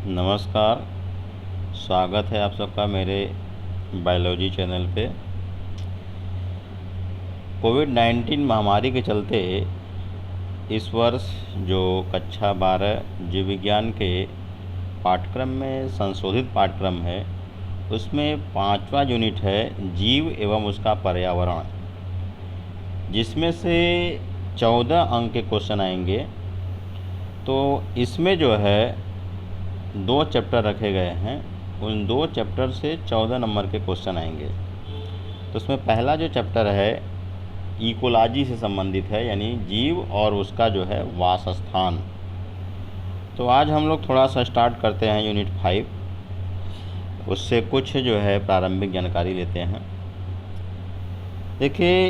नमस्कार। स्वागत है आप सबका मेरे बायोलॉजी चैनल पे। कोविड-19 महामारी के चलते इस वर्ष जो कक्षा 12 जीव विज्ञान के पाठ्यक्रम में संशोधित पाठ्यक्रम है, उसमें 5वां यूनिट है जीव एवं उसका पर्यावरण, जिसमें से 14 अंक के क्वेश्चन आएंगे। तो इसमें जो है 2 चैप्टर रखे गए हैं, उन 2 चैप्टर से 14 नंबर के क्वेश्चन आएंगे। तो उसमें पहला जो चैप्टर है इकोलॉजी से संबंधित है, यानी जीव और उसका जो है वासस्थान। तो आज हम लोग थोड़ा सा स्टार्ट करते हैं यूनिट 5, उससे कुछ जो है प्रारंभिक जानकारी लेते हैं। देखिए,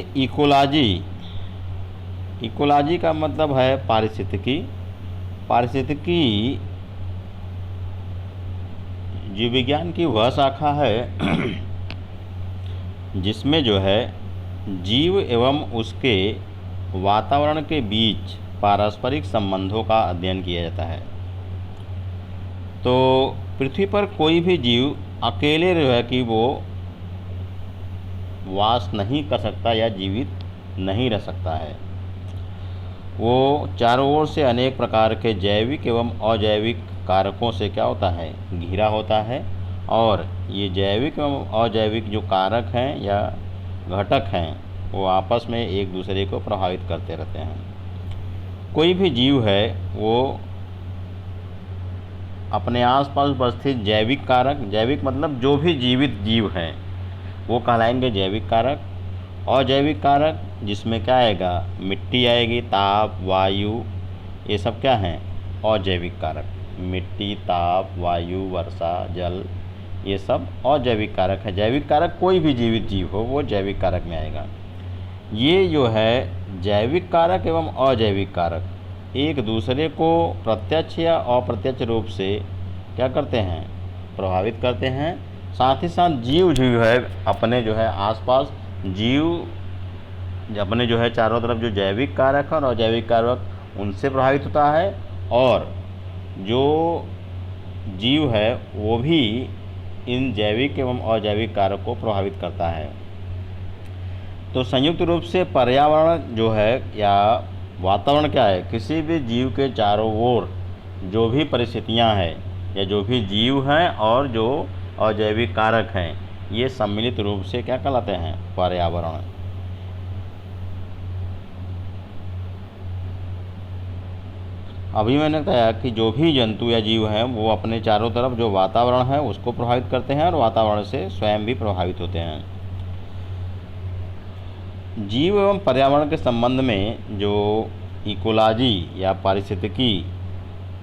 इकोलॉजी का मतलब है पारिस्थितिकी। जीव विज्ञान की वह शाखा है जिसमें जो है जीव एवं उसके वातावरण के बीच पारस्परिक संबंधों का अध्ययन किया जाता है। तो पृथ्वी पर कोई भी जीव अकेले जो है कि वो वास नहीं कर सकता या जीवित नहीं रह सकता है। वो चारों ओर से अनेक प्रकार के जैविक एवं अजैविक कारकों से क्या होता है, घिरा होता है। और ये जैविक एवं अजैविक जो कारक हैं या घटक हैं, वो आपस में एक दूसरे को प्रभावित करते रहते हैं। कोई भी जीव है वो अपने आसपास उपस्थित जैविक कारक, जैविक मतलब जो भी जीवित जीव हैं वो कहलाएंगे जैविक कारक। अजैविक कारक जिसमें क्या आएगा, मिट्टी आएगी, ताप, वायु, ये सब क्या हैं, अजैविक कारक। मिट्टी, ताप, वायु, वर्षा, जल, ये सब अजैविक कारक है। जैविक कारक कोई भी जीवित जीव हो वो जैविक कारक में आएगा। ये जो है जैविक कारक एवं अजैविक कारक एक दूसरे को प्रत्यक्ष या अप्रत्यक्ष रूप से क्या करते हैं, प्रभावित करते हैं। साथ ही साथ जीव जो है अपने जो है आसपास, जीव अपने जो है चारों तरफ जो जैविक कारक और अजैविक कारक उनसे प्रभावित होता है, और जो जीव है वो भी इन जैविक एवं अजैविक कारक को प्रभावित करता है। तो संयुक्त रूप से पर्यावरण जो है या वातावरण क्या है, किसी भी जीव के चारों ओर जो भी परिस्थितियां हैं या जो भी जीव हैं और जो अजैविक कारक हैं, ये सम्मिलित रूप से क्या कहलाते हैं, पर्यावरण। अभी मैंने कहा कि जो भी जंतु या जीव हैं वो अपने चारों तरफ जो वातावरण है उसको प्रभावित करते हैं और वातावरण से स्वयं भी प्रभावित होते हैं। जीव एवं पर्यावरण के संबंध में जो इकोलॉजी या पारिस्थितिकी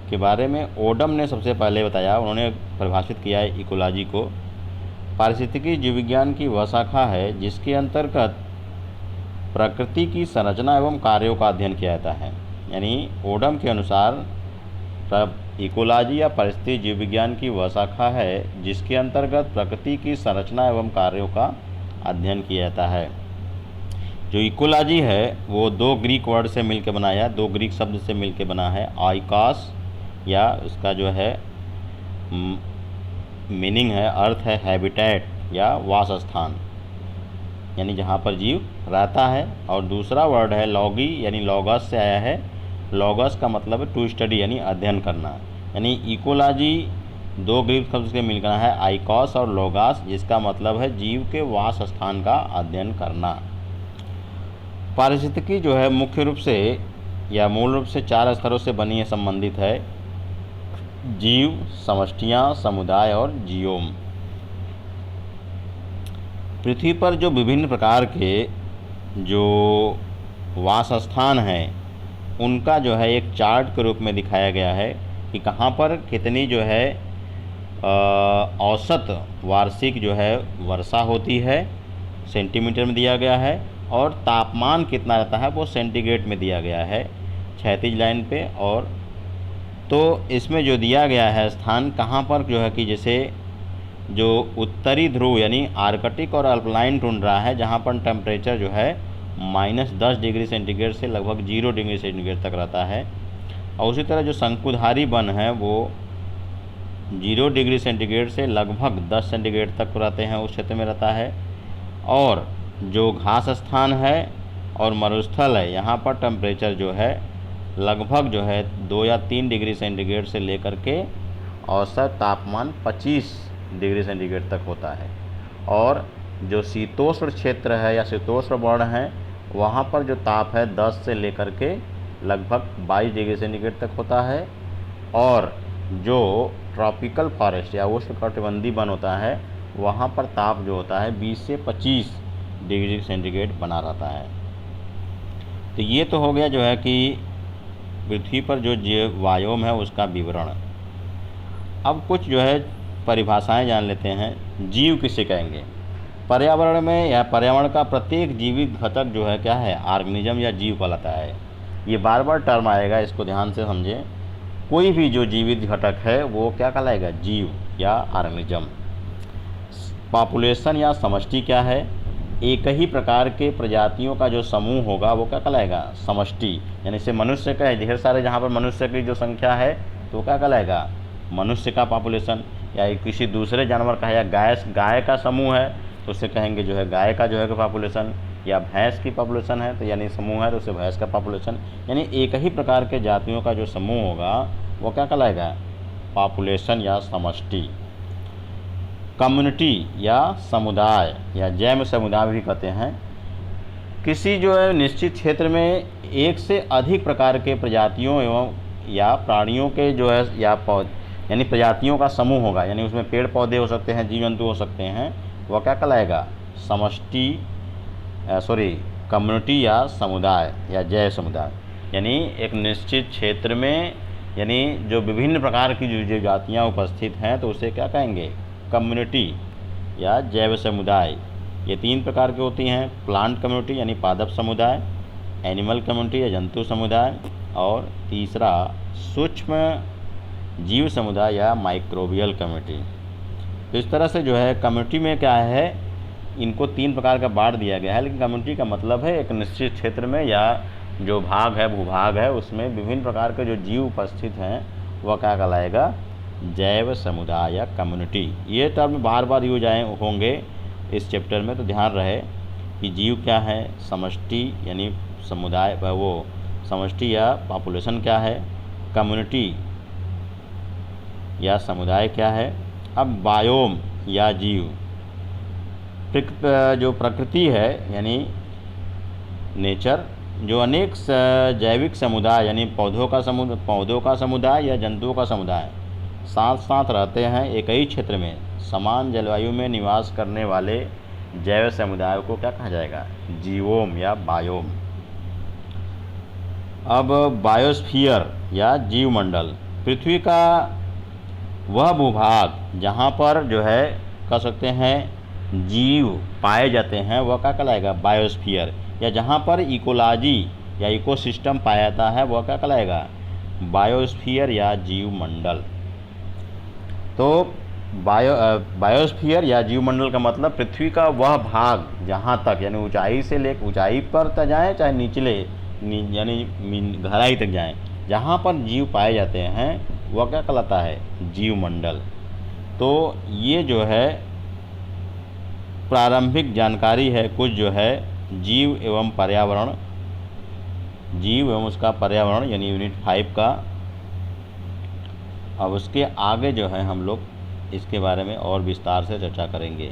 के बारे में ओडम ने सबसे पहले बताया, उन्होंने परिभाषित किया है इकोलॉजी को। पारिस्थितिकी जीव विज्ञान की वह शाखा है जिसके अंतर्गत प्रकृति की संरचना एवं कार्यों का अध्ययन किया जाता है। यानी ओडम के अनुसार इकोलॉजी या पारिस्थितिकी जीव विज्ञान की वह शाखा है जिसके अंतर्गत प्रकृति की संरचना एवं कार्यों का अध्ययन किया जाता है। जो इकोलॉजी है वो 2 ग्रीक वर्ड से मिलकर बना है, 2 ग्रीक शब्द से मिलकर बना है। आइकास या उसका जो है मीनिंग है, अर्थ है हैबिटेट या वासस्थान, यानी जहाँ पर जीव रहता है। और दूसरा वर्ड है लॉगी, यानी लॉगस से आया है। लॉगस का मतलब है टू स्टडी, यानी अध्ययन करना। यानी इकोलॉजी 2 ग्रीक शब्द से मिलकर है, आइकॉस और लोगास, जिसका मतलब है जीव के वास स्थान का अध्ययन करना। पारिस्थितिकी जो है मुख्य रूप से या मूल रूप से 4 स्तरों से बनी है, संबंधित है: जीव, समष्टियाँ, समुदाय और जियोम। पृथ्वी पर जो विभिन्न प्रकार के जो वासस्थान हैं उनका जो है एक चार्ट के रूप में दिखाया गया है कि कहाँ पर कितनी जो है औसत वार्षिक जो है वर्षा होती है, सेंटीमीटर में दिया गया है, और तापमान कितना रहता है वो सेंटीग्रेड में दिया गया है क्षैतिज लाइन पे। और तो इसमें जो दिया गया है स्थान कहाँ पर जो है कि जैसे जो उत्तरी ध्रुव यानी आर्कटिक और अल्पलाइन टुंड्रा है, जहाँ पर टेम्परेचर जो है -10 डिग्री सेंटीग्रेड से लगभग 0 डिग्री सेंटीग्रेड तक रहता है। और उसी तरह जो शंकुधारी वन है वो 0 डिग्री सेंटीग्रेड से लगभग 10 सेंटीग्रेड तक रहते हैं, उस क्षेत्र में रहता है। और जो घास स्थान है और मरुस्थल है, यहाँ पर टेम्परेचर जो है लगभग जो है 2 या 3 डिग्री सेंटीग्रेड से लेकर के औसत तापमान 25 डिग्री सेंटीग्रेड तक होता है। और जो शीतोष्ण क्षेत्र है या शीतोष्ण वर्ण है, वहाँ पर जो ताप है 10 से लेकर के लगभग 22 डिग्री सेंटीग्रेड तक होता है। और जो ट्रॉपिकल फॉरेस्ट या उष्णकटिबंधीय वन होता है, वहाँ पर ताप जो होता है 20 से 25 डिग्री सेंटीग्रेड बना रहता है। तो ये तो हो गया जो है कि पृथ्वी पर जो जीव वायोम है उसका विवरण। अब कुछ जो है परिभाषाएं जान लेते हैं। जीव किसे कहेंगे? पर्यावरण में या पर्यावरण का प्रत्येक जीवित घटक जो है क्या है? ऑर्गेनिज्म या जीव कहलाता है। ये बार बार टर्म आएगा, इसको ध्यान से समझें। कोई भी जो जीवित घटक है वो क्या कहलाएगा? जीव या ऑर्गेनिज्म। पॉपुलेशन या समष्टि क्या है? एक ही प्रकार के प्रजातियों का जो समूह होगा वो क्या कहलाएगा? समष्टि। यानी से मनुष्य का ढेर सारे, जहाँ पर मनुष्य की जो संख्या है तो क्या कहलाएगा? मनुष्य का पॉपुलेशन। या किसी दूसरे जानवर का है, या गाय का समूह है तो उसे कहेंगे जो है गाय का जो है पॉपुलेशन। या भैंस की पॉपुलेशन है तो यानी समूह है तो उसे भैंस का पॉपुलेशन। यानी एक ही प्रकार के जातियों का जो समूह होगा वो क्या कहलाएगा? पॉपुलेशन या समष्टि। कम्युनिटी या समुदाय या जैव समुदाय भी कहते हैं। किसी जो है निश्चित क्षेत्र में एक से अधिक प्रकार के प्रजातियों एवं या प्राणियों के जो है यानी प्रजातियों का समूह होगा। यानी उसमें पेड़ पौधे हो सकते हैं, जीव जंतु हो सकते हैं, वह क्या कहलाएगा? कम्युनिटी या समुदाय या जैव समुदाय। यानी एक निश्चित क्षेत्र में यानी जो विभिन्न प्रकार की जो जातियाँ उपस्थित हैं तो उसे क्या कहेंगे? कम्युनिटी या जैव समुदाय। ये 3 प्रकार की होती हैं। प्लांट कम्युनिटी यानी पादप समुदाय, एनिमल कम्युनिटी या जंतु समुदाय, और तीसरा सूक्ष्म जीव समुदाय या माइक्रोबियल कम्युनिटी। तो इस तरह से जो है कम्युनिटी में क्या है, इनको 3 प्रकार का बांट दिया गया है। लेकिन कम्युनिटी का मतलब है एक निश्चित क्षेत्र में या जो भाग है, भूभाग है, उसमें विभिन्न प्रकार के जो जीव उपस्थित हैं वह क्या कहलाएगा? जैव समुदाय या कम्युनिटी। ये टर्म बार बार यूज आए होंगे इस चैप्टर में, तो ध्यान रहे कि जीव क्या है, समष्टि यानी समुदाय, वो समष्टि या पॉपुलेशन क्या है, कम्युनिटी या समुदाय क्या है। अब बायोम या जीव, जो प्रकृति है यानी नेचर, जो अनेक जैविक समुदाय यानी पौधों का समुदाय या जंतुओं का समुदाय साथ साथ रहते हैं एक ही क्षेत्र में समान जलवायु में निवास करने वाले जैव समुदायों को क्या कहा जाएगा? जीवोम या बायोम। अब बायोस्फीयर या जीवमंडल, पृथ्वी का वह भूभाग जहाँ पर जो है कह सकते हैं जीव पाए जाते हैं वह क्या कहलाएगा? बायोस्फीयर। या जहाँ पर इकोलॉजी या इकोसिस्टम पाया जाता है वह क्या कहलाएगा? बायोस्फीयर या जीवमंडल। तो बायोस्फीयर या जीवमंडल का मतलब पृथ्वी का वह भाग जहाँ तक यानी ऊंचाई से ले ऊंचाई पर तक जाएँ, चाहे निचले यानी गहराई तक जाएँ, जहाँ पर जीव पाए जाते हैं वह क्या कहलाता है? जीवमंडल। तो ये जो है प्रारंभिक जानकारी है कुछ जो है जीव एवं पर्यावरण, जीव एवं उसका पर्यावरण यानी यूनिट 5 का। अब उसके आगे जो है हम लोग इसके बारे में और विस्तार से चर्चा करेंगे।